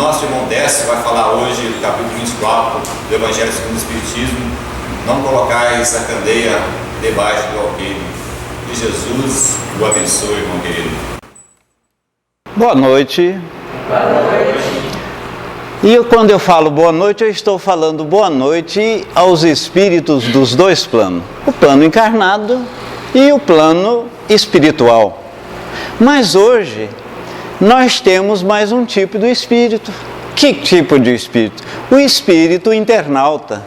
nosso irmão Décio vai falar hoje do capítulo 24 do Evangelho segundo o Espiritismo. Não colocais a candeia debaixo do alqueire. Que Jesus o abençoe, irmão querido. Boa noite. Boa noite. E quando eu falo boa noite, eu estou falando boa noite aos espíritos dos dois planos. O plano encarnado e o plano espiritual. Mas hoje, nós temos mais um tipo de espírito. Que tipo de espírito? O espírito internauta.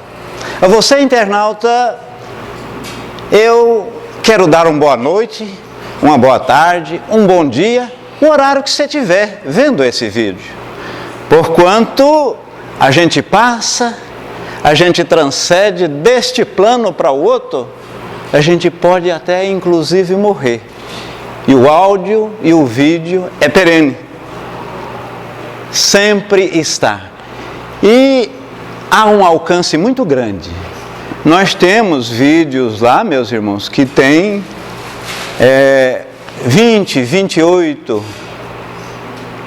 A você, internauta, eu quero dar uma boa noite, uma boa tarde, um bom dia, o horário que você estiver vendo esse vídeo. Porquanto a gente passa, a gente transcende deste plano para o outro, a gente pode até inclusive morrer. E o áudio e o vídeo é perene. Sempre está. E há um alcance muito grande. Nós temos vídeos lá, meus irmãos, que tem 20, 28.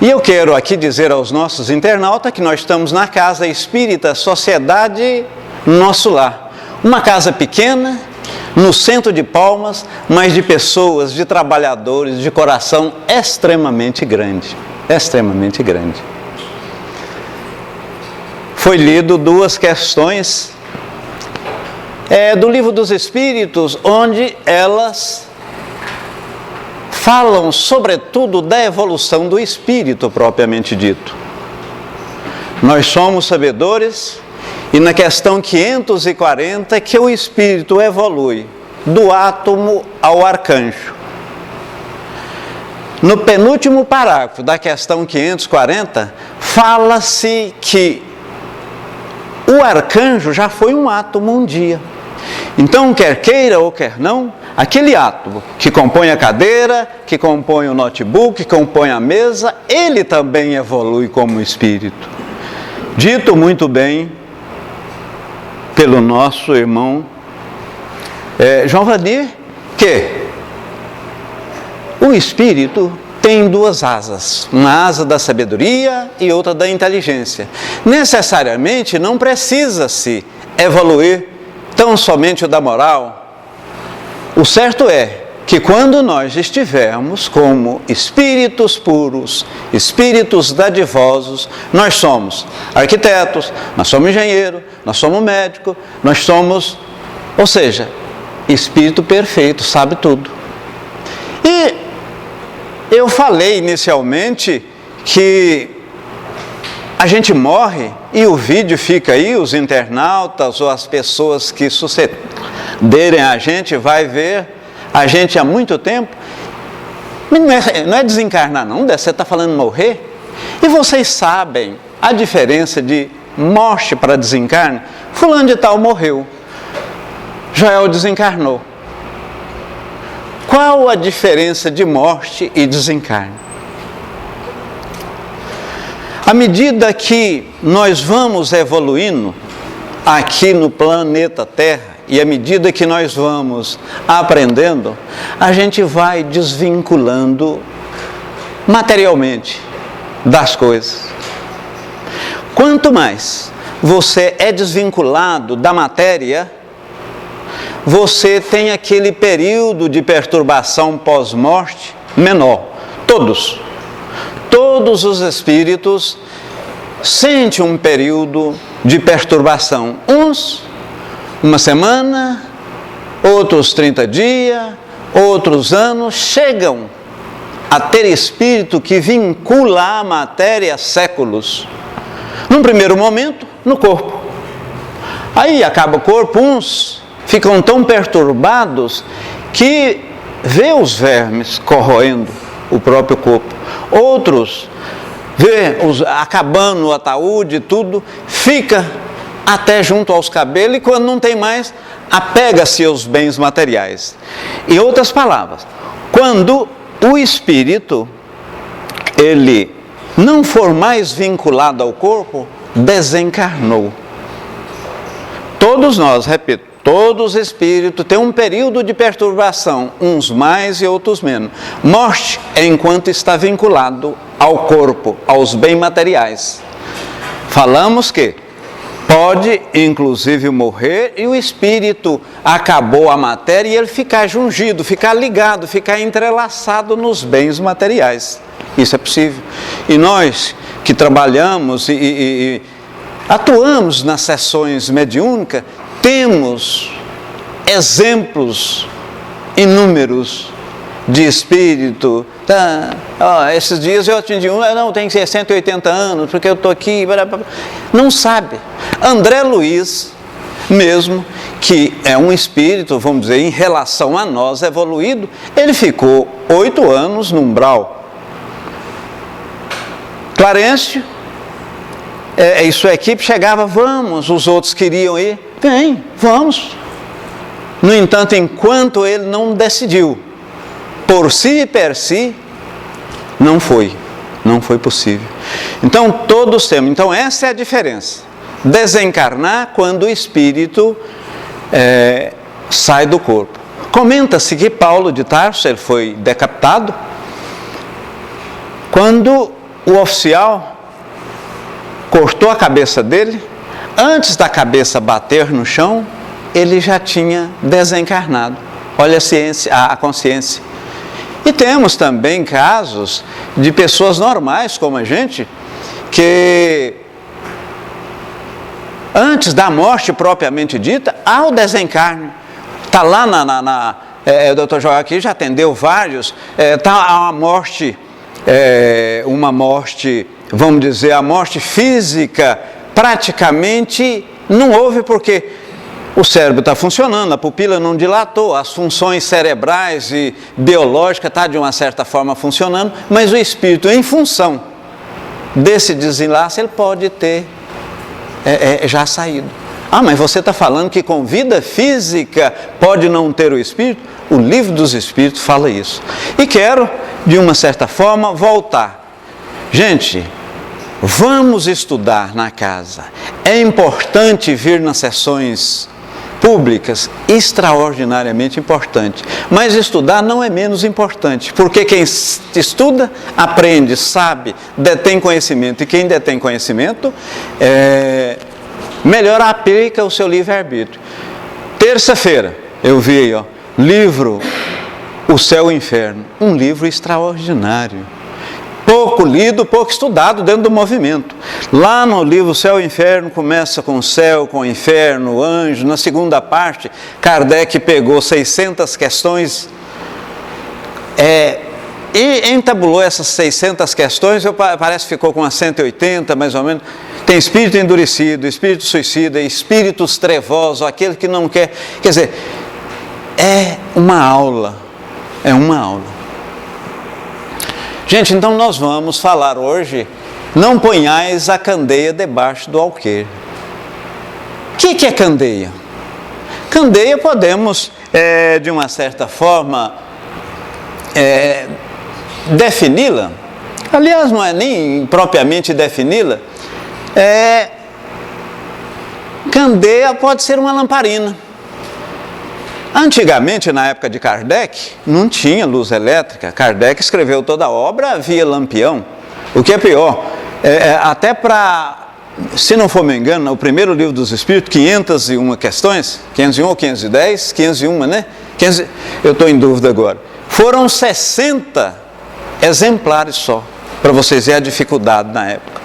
E eu quero aqui dizer aos nossos internautas que nós estamos na Casa Espírita Sociedade Nosso Lar. Uma casa pequena, no centro de Palmas, mas de pessoas, de trabalhadores, de coração extremamente grande. Extremamente grande. Foi lido duas questões do Livro dos Espíritos, onde elas falam sobretudo da evolução do espírito propriamente dito. Nós somos sabedores, e na questão 540 que o espírito evolui do átomo ao arcanjo. No penúltimo parágrafo da questão 540, fala-se que o arcanjo já foi um átomo um dia. Então, quer queira ou quer não, aquele átomo que compõe a cadeira, que compõe o notebook, que compõe a mesa, ele também evolui como espírito. Dito muito bem pelo nosso irmão João Vadir, que o espírito tem duas asas, uma asa da sabedoria e outra da inteligência. Necessariamente não precisa-se evoluir tão somente o da moral. O certo é que quando nós estivermos como espíritos puros, espíritos dadivosos, nós somos arquitetos, nós somos engenheiro, nós somos médico, nós somos, ou seja, espírito perfeito, sabe tudo. E eu falei inicialmente que a gente morre e o vídeo fica aí, os internautas ou as pessoas que sucederem a gente vai ver a gente há muito tempo. Não é desencarnar não, você está falando morrer. E vocês sabem a diferença de morte para desencarne? Fulano de tal morreu, Joel desencarnou. Qual a diferença de morte e desencarne? À medida que nós vamos evoluindo aqui no planeta Terra, e à medida que nós vamos aprendendo, a gente vai desvinculando materialmente das coisas. Quanto mais você é desvinculado da matéria, você tem aquele período de perturbação pós-morte menor. Todos os espíritos sentem um período de perturbação. Uns, uma semana, outros 30 dias, outros anos, chegam a ter espírito que vincula a matéria séculos. Num primeiro momento, no corpo. Aí acaba o corpo, uns ficam tão perturbados que vê os vermes corroendo o próprio corpo. Outros vê acabando o ataúde e tudo, fica até junto aos cabelos e quando não tem mais, apega-se aos bens materiais. Em outras palavras, quando o espírito, ele não for mais vinculado ao corpo, desencarnou. Todos nós, repito, todos os espíritos têm um período de perturbação, uns mais e outros menos. Morte é enquanto está vinculado ao corpo, aos bens materiais. Falamos que pode, inclusive, morrer e o espírito acabou a matéria e ele ficar jungido, ficar ligado, ficar entrelaçado nos bens materiais. Isso é possível. E nós que trabalhamos e atuamos nas sessões mediúnicas, temos exemplos inúmeros de espírito. Esses dias eu atendi não, tem 180 anos, porque eu estou aqui. Não sabe. André Luiz, mesmo, que é um espírito, vamos dizer, em relação a nós, evoluído, ele ficou 8 anos no umbral. Clarencio, sua equipe chegava, vamos, os outros queriam ir, vem, vamos. No entanto, enquanto ele não decidiu, por si e per si, não foi possível. Então, todos temos. Então, essa é a diferença. Desencarnar quando o espírito sai do corpo. Comenta-se que Paulo de Tarso, ele foi decapitado, quando o oficial cortou a cabeça dele, antes da cabeça bater no chão, ele já tinha desencarnado. Olha a ciência, a consciência. E temos também casos de pessoas normais como a gente, que antes da morte propriamente dita, há o desencarne. Está lá o Dr. Joel aqui já atendeu vários, está a morte, uma morte, vamos dizer, a morte física, praticamente não houve, porque o cérebro está funcionando, a pupila não dilatou, as funções cerebrais e biológicas estão de uma certa forma funcionando, mas o espírito, em função desse desenlace, ele pode ter já saído. Mas você está falando que com vida física pode não ter o espírito? O Livro dos Espíritos fala isso. E quero, de uma certa forma, voltar. Gente, vamos estudar na casa. É importante vir nas sessões públicas, extraordinariamente importante. Mas estudar não é menos importante, porque quem estuda, aprende, sabe, detém conhecimento. E quem detém conhecimento, melhor aplica o seu livre-arbítrio. Terça-feira, eu vi aí, livro O Céu e o Inferno. Um livro extraordinário. Pouco lido, pouco estudado dentro do movimento. Lá no livro Céu e Inferno, começa com o céu, com o inferno, o anjo. Na segunda parte, Kardec pegou 600 questões e entabulou essas 600 questões, parece que ficou com umas 180 mais ou menos. Tem espírito endurecido, espírito suicida, espíritos trevosos, aquele que não quer. Quer dizer, é uma aula. Gente, então nós vamos falar hoje, não ponhais a candeia debaixo do alqueire. O que é candeia? Candeia podemos, de uma certa forma, defini-la. Aliás, não é nem propriamente defini-la. Candeia pode ser uma lamparina. Antigamente, na época de Kardec, não tinha luz elétrica. Kardec escreveu toda a obra via lampião. O que é pior, até para, se não for me engano, o primeiro livro dos Espíritos, 501 questões, 501 ou 510, 501, né? Eu estou em dúvida agora. Foram 60 exemplares só, para vocês verem a dificuldade na época.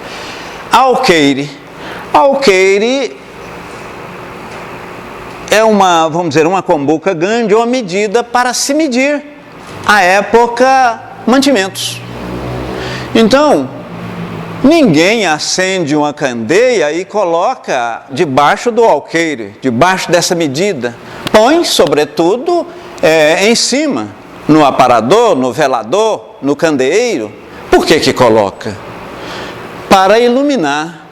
Alqueire é uma, vamos dizer, uma combuca grande ou uma medida para se medir, à época, mantimentos. Então, ninguém acende uma candeia e coloca debaixo do alqueire, debaixo dessa medida. Põe, sobretudo, em cima, no aparador, no velador, no candeeiro. Por que coloca? Para iluminar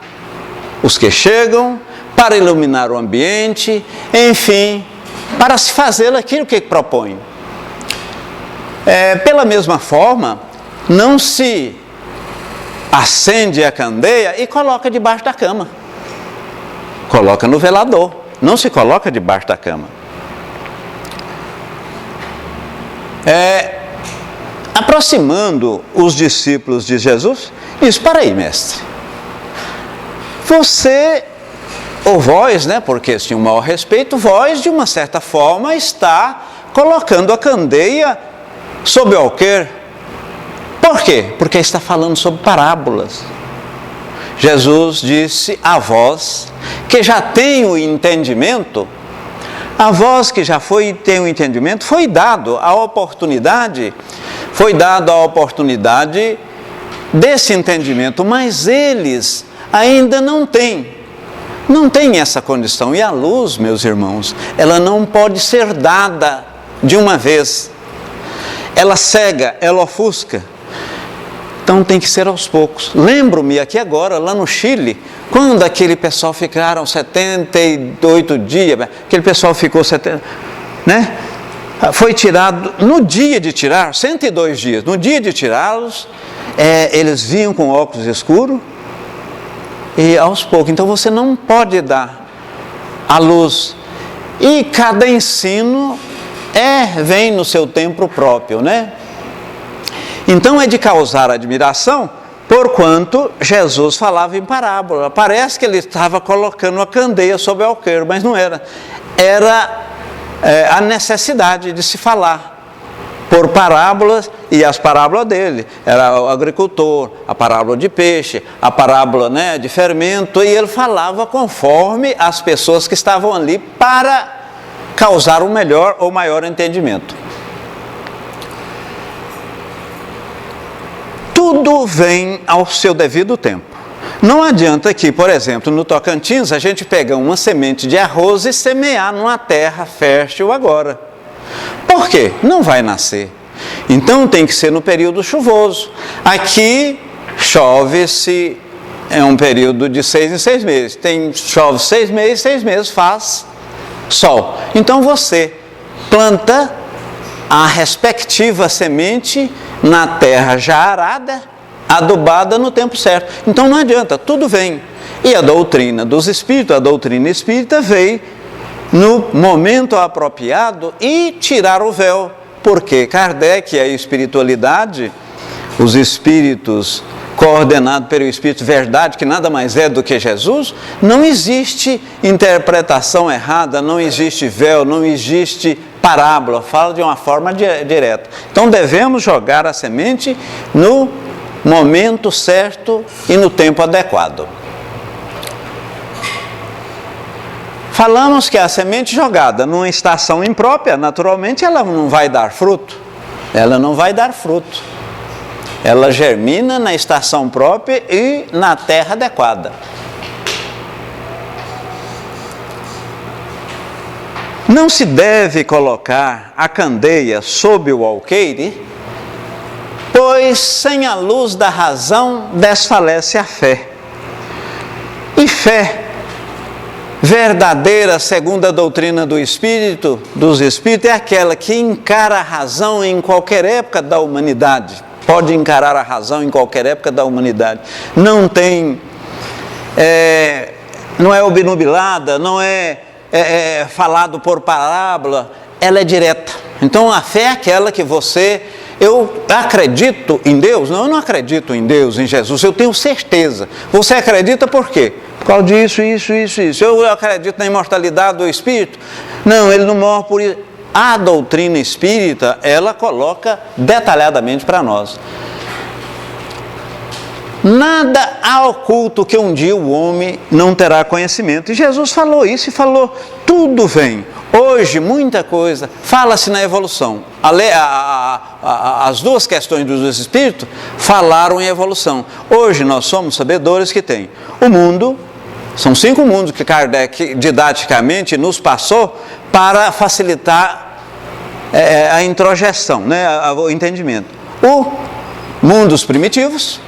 os que chegam, para iluminar o ambiente, enfim, para se fazer aquilo que propõe. Pela mesma forma, não se acende a candeia e coloca debaixo da cama. Coloca no velador, não se coloca debaixo da cama. Aproximando os discípulos de Jesus, diz: para aí, mestre, você, ou vós, né, porque eles tinham um maior respeito, vós, de uma certa forma, está colocando a candeia sobre o alqueire. Por quê? Porque está falando sobre parábolas. Jesus disse a vós, que já tem o entendimento, a vós que já tem o entendimento, foi dado a oportunidade desse entendimento, mas eles ainda não têm essa condição. E a luz, meus irmãos, ela não pode ser dada de uma vez. Ela cega, ela ofusca. Então tem que ser aos poucos. Lembro-me aqui agora, lá no Chile, quando aquele pessoal ficaram 78 dias, aquele pessoal ficou 70, né? Foi tirado, no dia de tirar, 102 dias, no dia de tirá-los, eles vinham com óculos escuros, e aos poucos. Então você não pode dar a luz. E cada ensino vem no seu tempo próprio, né? Então é de causar admiração, porquanto Jesus falava em parábola. Parece que ele estava colocando a candeia sobre o alqueire, mas não era. Era a necessidade de se falar por parábolas, e as parábolas dele era o agricultor, a parábola de peixe, a parábola, né, de fermento, e ele falava conforme as pessoas que estavam ali para causar um melhor ou maior entendimento. Tudo vem ao seu devido tempo. Não adianta que, por exemplo, no Tocantins, a gente pegar uma semente de arroz e semear numa terra fértil agora. Por quê? Não vai nascer. Então tem que ser no período chuvoso. Aqui chove-se, é um período de 6 em 6 meses. Chove 6 meses faz sol. Então você planta a respectiva semente na terra já arada, adubada no tempo certo. Então não adianta, tudo vem. E a doutrina dos espíritos, a doutrina espírita veio no momento apropriado e tirar o véu, porque Kardec e a espiritualidade, os espíritos coordenados pelo Espírito Verdade, que nada mais é do que Jesus, não existe interpretação errada, não existe véu, não existe parábola, fala de uma forma direta. Então devemos jogar a semente no momento certo e no tempo adequado. Falamos que a semente jogada numa estação imprópria, naturalmente ela não vai dar fruto. Ela não vai dar fruto. Ela germina na estação própria e na terra adequada. Não se deve colocar a candeia sob o alqueire, pois sem a luz da razão desfalece a fé. E fé verdadeira, segundo a doutrina do Espírito, dos Espíritos, é aquela que encara a razão em qualquer época da humanidade. Pode encarar a razão em qualquer época da humanidade. Não tem, não é obnubilada, não é falado por parábola, ela é direta. Então a fé é aquela que eu acredito em Deus? Não, eu não acredito em Deus, em Jesus, eu tenho certeza. Você acredita por quê? Por causa disso, isso. Eu acredito na imortalidade do Espírito? Não, ele não morre por isso. A doutrina espírita, ela coloca detalhadamente para nós. Nada há oculto que um dia o homem não terá conhecimento. E Jesus falou isso e falou, tudo vem. Hoje, muita coisa, fala-se na evolução. As duas questões dos espíritos falaram em evolução. Hoje nós somos sabedores que tem o mundo, são 5 mundos que Kardec didaticamente nos passou para facilitar a introjeção, né, o entendimento. O mundos primitivos,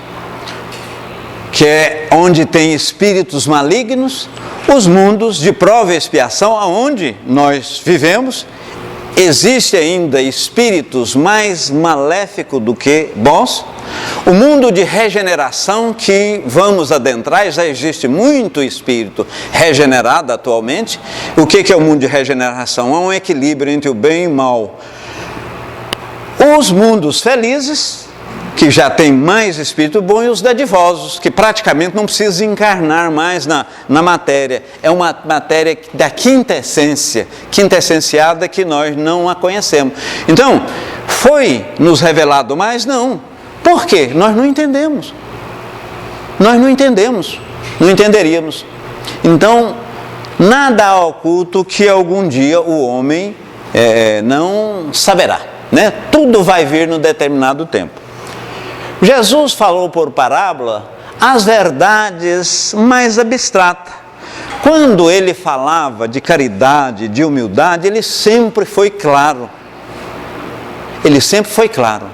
que é onde tem espíritos malignos, os mundos de prova e expiação, onde nós vivemos, existe ainda espíritos mais maléficos do que bons, o mundo de regeneração que vamos adentrar, já existe muito espírito regenerado atualmente. O que é o mundo de regeneração? É um equilíbrio entre o bem e o mal. Os mundos felizes, que já tem mais espírito bom, e os dadivosos, que praticamente não precisam encarnar mais na matéria. É uma matéria da quintessenciada, que nós não a conhecemos. Então, foi nos revelado mais? Não. Por quê? Nós não entendemos. Nós não entendemos, não entenderíamos. Então, nada há oculto que algum dia o homem não saberá, né? Tudo vai vir no determinado tempo. Jesus falou por parábola as verdades mais abstratas. Quando ele falava de caridade, de humildade, ele sempre foi claro. Ele sempre foi claro.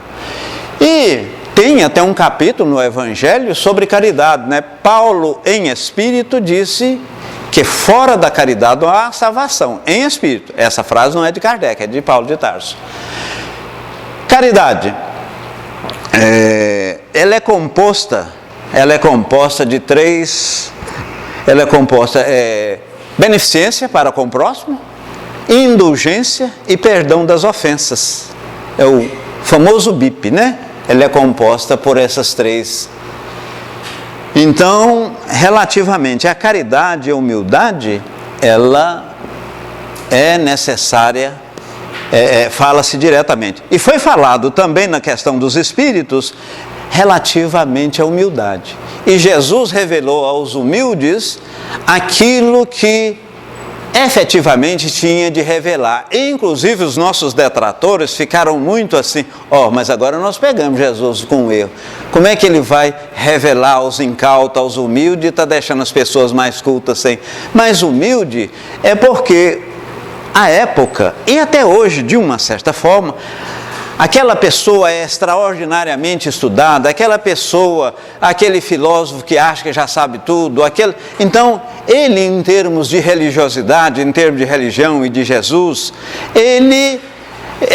E tem até um capítulo no Evangelho sobre caridade, né? Paulo, em espírito, disse que fora da caridade não há salvação, em espírito. Essa frase não é de Kardec, é de Paulo de Tarso. Caridade, ela é composta de três, beneficência para com o próximo, indulgência e perdão das ofensas. É o famoso BIP, né? Ela é composta por essas três. Então, relativamente à caridade e à humildade, ela é necessária, fala-se diretamente. E foi falado também na questão dos espíritos, relativamente à humildade. E Jesus revelou aos humildes aquilo que efetivamente tinha de revelar. E, inclusive, os nossos detratores ficaram muito assim: mas agora nós pegamos Jesus com um erro. Como é que ele vai revelar aos incautos, aos humildes, e está deixando as pessoas mais cultas sem? Mas humilde é porque a época, e até hoje, de uma certa forma, aquela pessoa é extraordinariamente estudada, aquela pessoa, aquele filósofo que acha que já sabe tudo, então, ele, em termos de religiosidade, em termos de religião e de Jesus, ele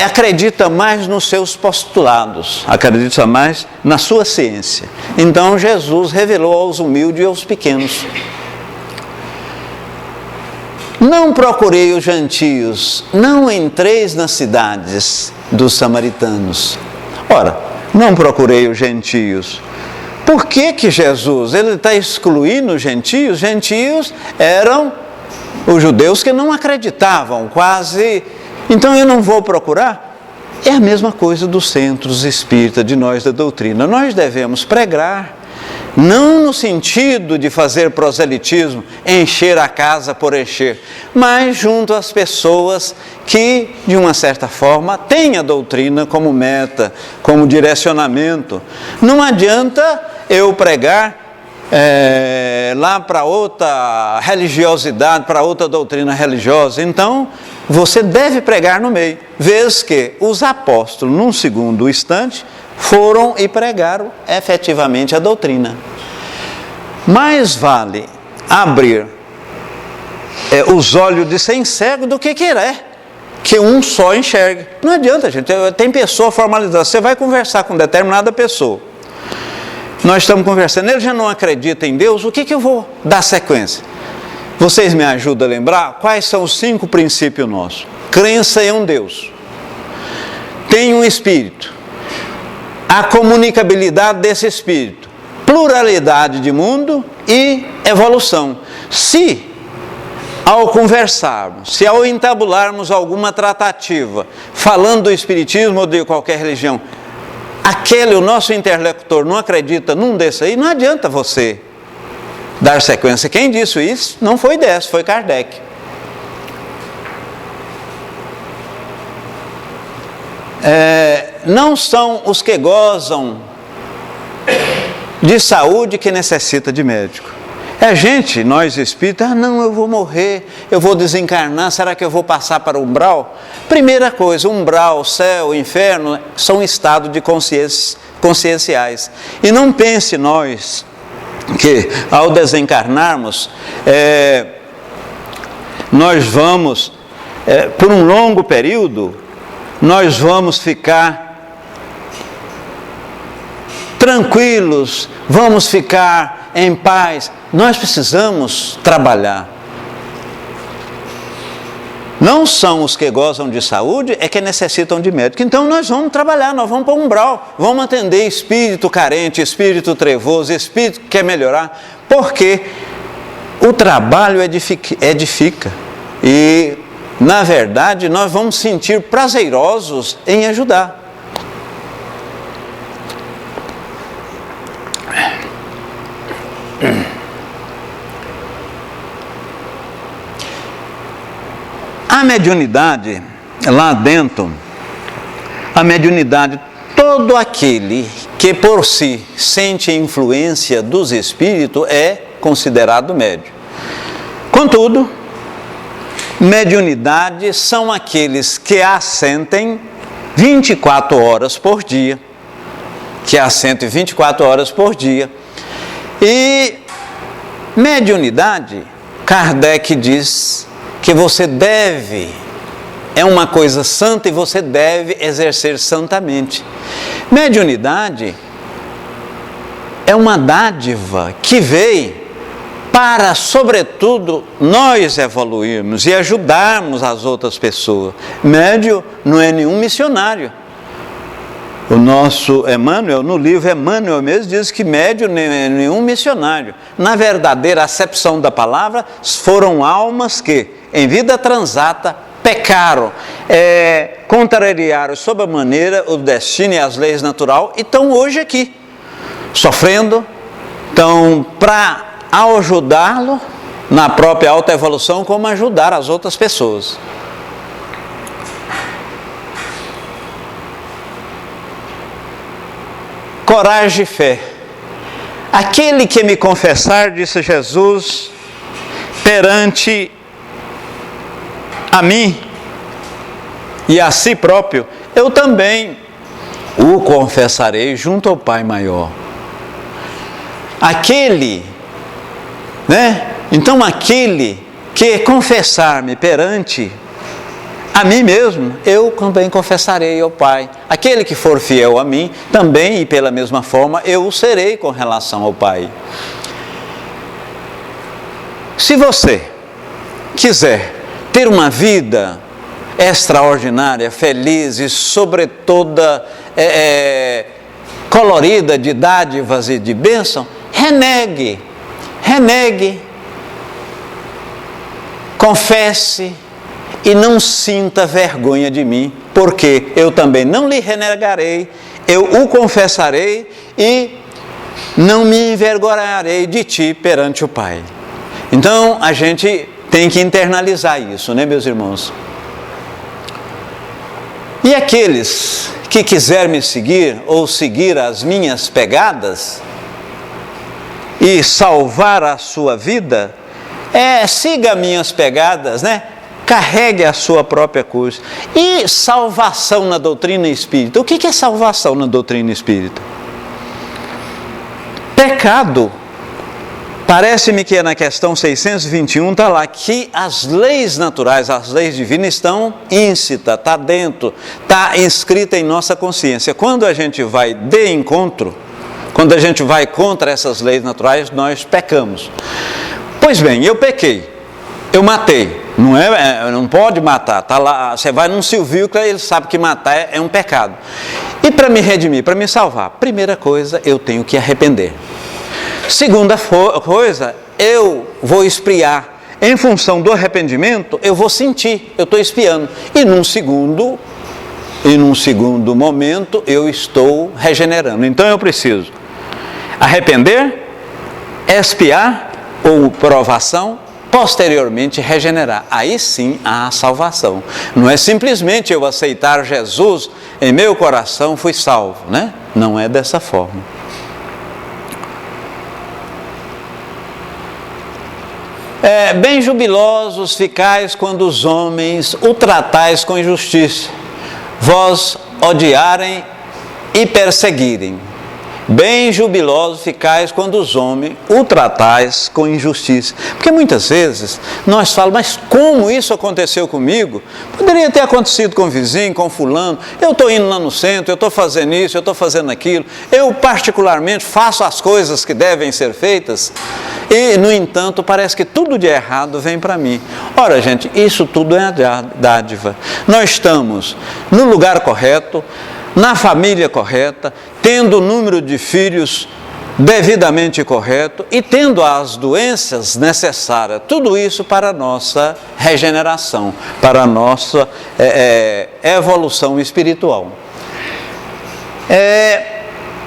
acredita mais nos seus postulados, acredita mais na sua ciência. Então, Jesus revelou aos humildes e aos pequenos. Não procurei os gentios, não entreis nas cidades dos samaritanos. Ora, não procurei os gentios. Por que Jesus, ele está excluindo os gentios? Gentios eram os judeus que não acreditavam, quase. Então eu não vou procurar? É a mesma coisa dos centros espíritas, de nós da doutrina. Nós devemos pregar, não no sentido de fazer proselitismo, encher a casa por encher, mas junto às pessoas que, de uma certa forma, têm a doutrina como meta, como direcionamento. Não adianta eu pregar lá para outra religiosidade, para outra doutrina religiosa. Então, você deve pregar no meio. Vês que os apóstolos, num segundo instante, foram e pregaram efetivamente a doutrina. Mais vale abrir os olhos de sem cego do que querer que um só enxergue. Não adianta, gente. Tem pessoa formalizada. Você vai conversar com determinada pessoa. Nós estamos conversando, ele já não acredita em Deus, o que eu vou dar sequência? Vocês me ajudam a lembrar quais são os 5 princípios nossos? Crença em um Deus. Tem um Espírito. A comunicabilidade desse Espírito. Pluralidade de mundo e evolução. Se, ao conversarmos, se ao entabularmos alguma tratativa, falando do Espiritismo ou de qualquer religião, o nosso interlocutor não acredita num desses aí, não adianta você dar sequência. Quem disse isso não foi desse, foi Kardec. Não são os que gozam de saúde que necessita de médico. Nós espíritas, não, eu vou morrer, eu vou desencarnar, será que eu vou passar para o umbral? Primeira coisa, umbral, céu, inferno, são estados de conscienciais. E não pense nós que ao desencarnarmos, nós vamos, por um longo período, nós vamos ficar tranquilos, vamos ficar em paz. Nós precisamos trabalhar. Não são os que gozam de saúde, é que necessitam de médico. Então nós vamos trabalhar, nós vamos para o umbral, vamos atender espírito carente, espírito trevoso, espírito que quer melhorar, porque o trabalho edifica. E, na verdade, nós vamos sentir prazerosos em ajudar. A mediunidade, lá dentro, a mediunidade, todo aquele que por si sente a influência dos espíritos é considerado médium. Contudo, mediunidade são aqueles que assentem 24 horas por dia, E mediunidade, Kardec diz que você deve, é uma coisa santa e você deve exercer santamente. Mediunidade é uma dádiva que veio para, sobretudo, nós evoluirmos e ajudarmos as outras pessoas. Médium não é nenhum missionário. O nosso Emmanuel, no livro Emmanuel mesmo, diz que médium não é nenhum missionário. Na verdadeira acepção da palavra, foram almas que, em vida transata, pecaram, contrariaram sob a maneira o destino e as leis naturais e estão hoje aqui, sofrendo. Então, para ajudá-lo na própria autoevolução, como ajudar as outras pessoas. Coragem e fé. Aquele que me confessar, disse Jesus, perante a mim e a si próprio, eu também o confessarei junto ao Pai maior. Então aquele que confessar-me perante a mim mesmo, eu também confessarei ao Pai. Aquele que for fiel a mim, também e pela mesma forma, eu o serei com relação ao Pai. Se você quiser ter uma vida extraordinária, feliz e sobretudo colorida de dádivas e de bênção, renegue, confesse e não sinta vergonha de mim, porque eu também não lhe renegarei, eu o confessarei e não me envergonharei de ti perante o Pai. Então a gente tem que internalizar isso, né, meus irmãos? E aqueles que quiserem me seguir ou seguir as minhas pegadas e salvar a sua vida, siga minhas pegadas, né? Carregue a sua própria cruz. E salvação na doutrina espírita. O que é salvação na doutrina espírita? Pecado. Parece-me que na questão 621 está lá que as leis naturais, as leis divinas estão íncitas, está dentro, está inscrita em nossa consciência. Quando a gente vai de encontro, quando a gente vai contra essas leis naturais, nós pecamos. Pois bem, eu pequei, eu matei, não pode matar, tá lá, você vai num silvícola, ele sabe que matar é um pecado. E para me redimir, para me salvar, primeira coisa, eu tenho que arrepender. Segunda coisa, eu vou expiar. Em função do arrependimento, eu vou sentir, eu estou expiando. E num segundo momento, eu estou regenerando. Então eu preciso arrepender, expiar ou provação, posteriormente regenerar. Aí sim há a salvação. Não é simplesmente eu aceitar Jesus em meu coração, fui salvo, né? Não é dessa forma. Bem jubilosos ficais quando os homens o tratais com injustiça, vós odiarem e perseguirem. bem jubilosos ficais quando os homens o tratais com injustiça. Porque muitas vezes nós falamos, mas como isso aconteceu comigo? Poderia ter acontecido com o vizinho, com fulano. Eu estou indo lá no centro, eu estou fazendo isso, eu estou fazendo aquilo. Eu particularmente faço as coisas que devem ser feitas e, no entanto, parece que tudo de errado vem para mim. Ora, gente, isso tudo é a dádiva. Nós estamos no lugar correto, na família correta, tendo o número de filhos devidamente correto e tendo as doenças necessárias, tudo isso para a nossa regeneração, para a nossa evolução espiritual.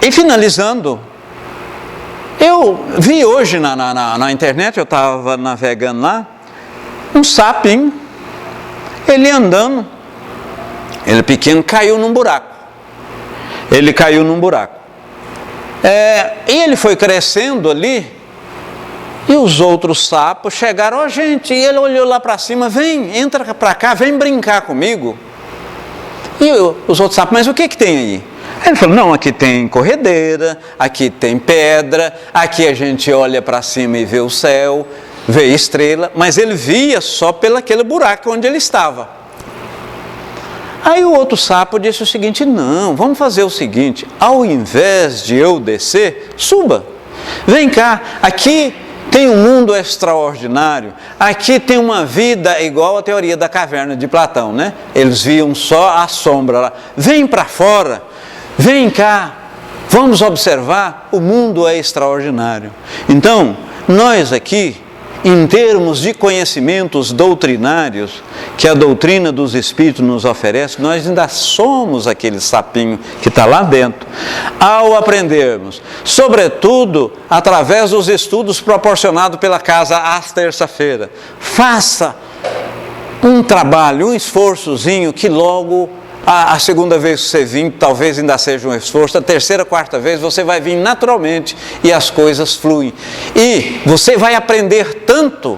E finalizando, eu vi hoje na internet, eu estava navegando lá, um sapinho, ele andando, ele pequeno, caiu num buraco. Ele caiu num buraco. E ele foi crescendo ali, e os outros sapos chegaram, gente, e ele olhou lá para cima, vem, entra para cá, vem brincar comigo. E os outros sapos, mas o que tem aí? Ele falou, não, aqui tem corredeira, aqui tem pedra, aqui a gente olha para cima e vê o céu, vê estrela, mas ele via só pelo aquele buraco onde ele estava. Aí o outro sapo disse o seguinte, não, vamos fazer o seguinte, ao invés de eu descer, suba, vem cá, aqui tem um mundo extraordinário, aqui tem uma vida igual à teoria da caverna de Platão, né? Eles viam só a sombra lá, vem para fora, vem cá, vamos observar, o mundo é extraordinário. Então, nós aqui, em termos de conhecimentos doutrinários que a doutrina dos Espíritos nos oferece, nós ainda somos aquele sapinho que está lá dentro. Ao aprendermos, sobretudo através dos estudos proporcionados pela casa às terça-feira, faça um trabalho, um esforçozinho que logo a segunda vez que você vir, talvez ainda seja um esforço, a terceira, quarta vez, você vai vir naturalmente e as coisas fluem. E você vai aprender tanto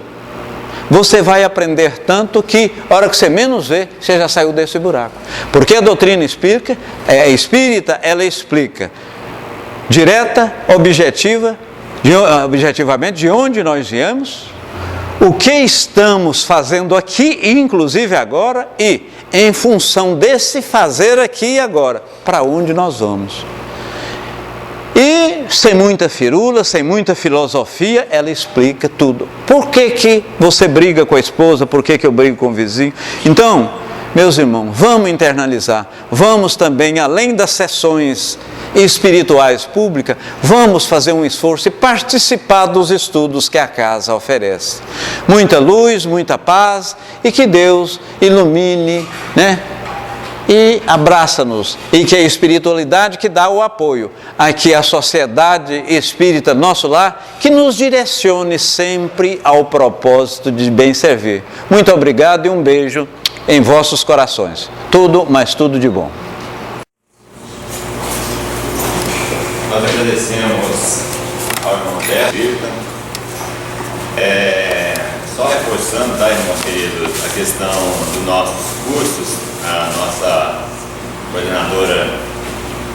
que, a hora que você menos vê, você já saiu desse buraco. Porque a doutrina espírita, ela explica direta, objetivamente, de onde nós viemos, o que estamos fazendo aqui, inclusive agora, e em função desse fazer aqui e agora, para onde nós vamos. E sem muita firula, sem muita filosofia, ela explica tudo. Por que você briga com a esposa? Por que eu brigo com o vizinho? Então, meus irmãos, vamos internalizar, vamos também, além das sessões espirituais públicas, vamos fazer um esforço e participar dos estudos que a casa oferece. Muita luz, muita paz e que Deus ilumine, né? E abraça-nos, e que a espiritualidade que dá o apoio, aqui a sociedade espírita nosso lar, que nos direcione sempre ao propósito de bem servir. Muito obrigado e um beijo em vossos corações. Tudo, mas tudo de bom. Nós agradecemos ao irmão Roberto. Só reforçando, tá, irmãos queridos, a questão dos nossos cursos, a nossa coordenadora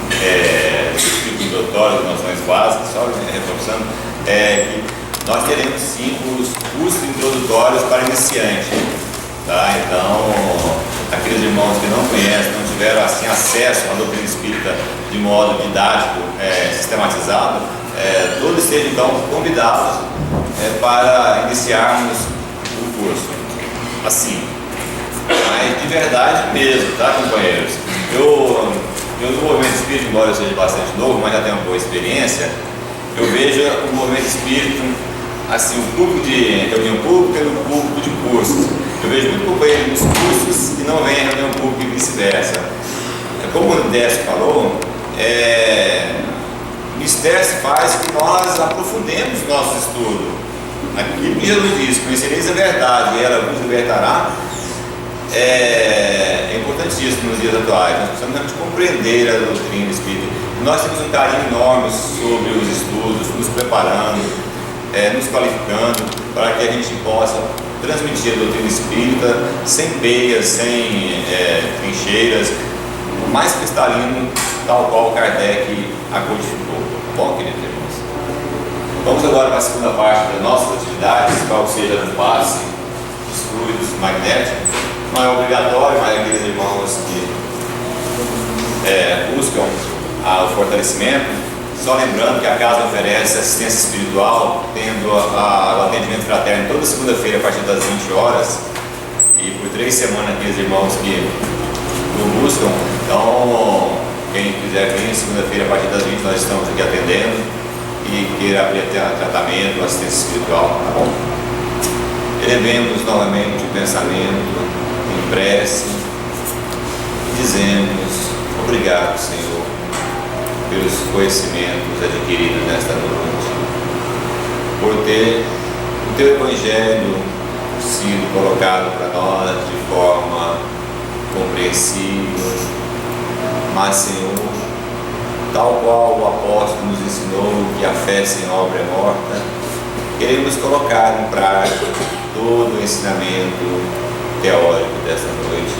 do Espírito Introdutório das Noções Básicas, só reforçando, que nós teremos 5 cursos introdutórios para iniciante. Tá? Então, aqueles irmãos que não conhecem, não tiveram assim, acesso à doutrina espírita de modo didático, sistematizado, todos sejam então convidados para iniciarmos o curso. Assim, mas de verdade mesmo, tá, companheiros? Eu no movimento espírita, embora eu seja bastante novo, mas já tenho uma boa experiência, eu vejo o movimento espírita, assim, o público de reunião pública e o público de cursos. Eu vejo muito companheiro nos cursos que não vem a reunião pública e vice-versa. Como o Décio falou, o mistério se faz que nós aprofundemos o nosso estudo. Aquilo que Jesus disse, conhecereis a verdade e ela vos libertará, é importantíssimo nos dias atuais. Nós precisamos realmente compreender a doutrina espírita. Nós temos um carinho enorme sobre os estudos, nos preparando, nos qualificando para que a gente possa transmitir a doutrina espírita sem peias, sem trincheiras, o mais cristalino, tal qual Kardec a codificou. bom, queridos irmãos? Vamos agora para a segunda parte das nossas atividades, qual seja no passe dos fluidos magnéticos. Não é obrigatório, mas aqueles irmãos que buscam o fortalecimento. Só lembrando que a casa oferece assistência espiritual, tendo o atendimento fraterno toda segunda-feira a partir das 20 horas. E por 3 semanas aqueles irmãos que o buscam. Então, quem quiser vir segunda-feira a partir das 20, nós estamos aqui atendendo e queira abrir tratamento, assistência espiritual, tá bom? Elevemos novamente o pensamento em prece e dizemos: obrigado, Senhor, pelos conhecimentos adquiridos nesta noite, por ter o Teu Evangelho sido colocado para nós de forma compreensível, mas, Senhor, tal qual o apóstolo nos ensinou que a fé sem obra é morta, queremos colocar em prática todo o ensinamento teórico desta noite